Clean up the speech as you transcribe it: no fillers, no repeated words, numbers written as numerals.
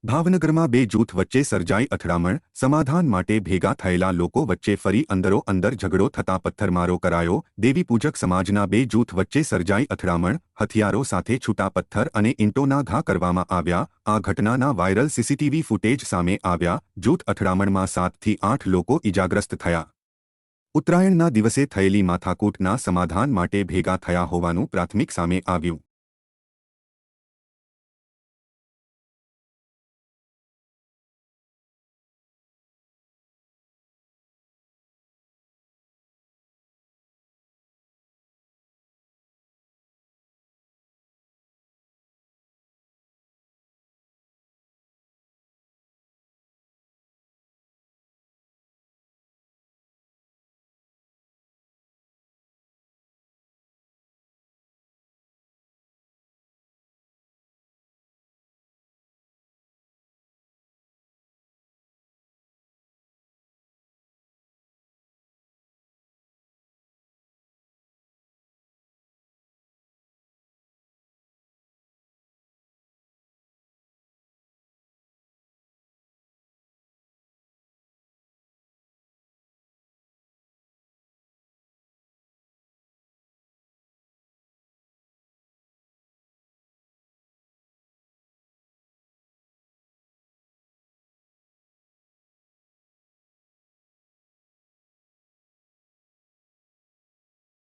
ભાવનગરમાં બે જૂથ વચ્ચે સર્જાઈ અથડામણ સમાધાન માટે ભેગા થયેલા લોકો વચ્ચે ફરી અંદરો-અંદર ઝઘડો થતા પથ્થરમારો કરાયો દેવીપૂજક સમાજના બે જૂથ વચ્ચે સર્જાઈ અથડામણ હથિયારો સાથે છૂટા પથ્થર અને ઈંટોના ઘા કરવામાં આવ્યા આ ઘટનાના વાયરલ સીસીટીવી ફૂટેજ સામે આવ્યા જૂથ અથડામણમાં 7 થી 8 લોકો ઈજાગ્રસ્ત થયા ઉત્તરાયણના દિવસે થયેલી માથાકૂટના સમાધાન માટે ભેગા થયા હોવાનું પ્રાથમિક સામે આવ્યું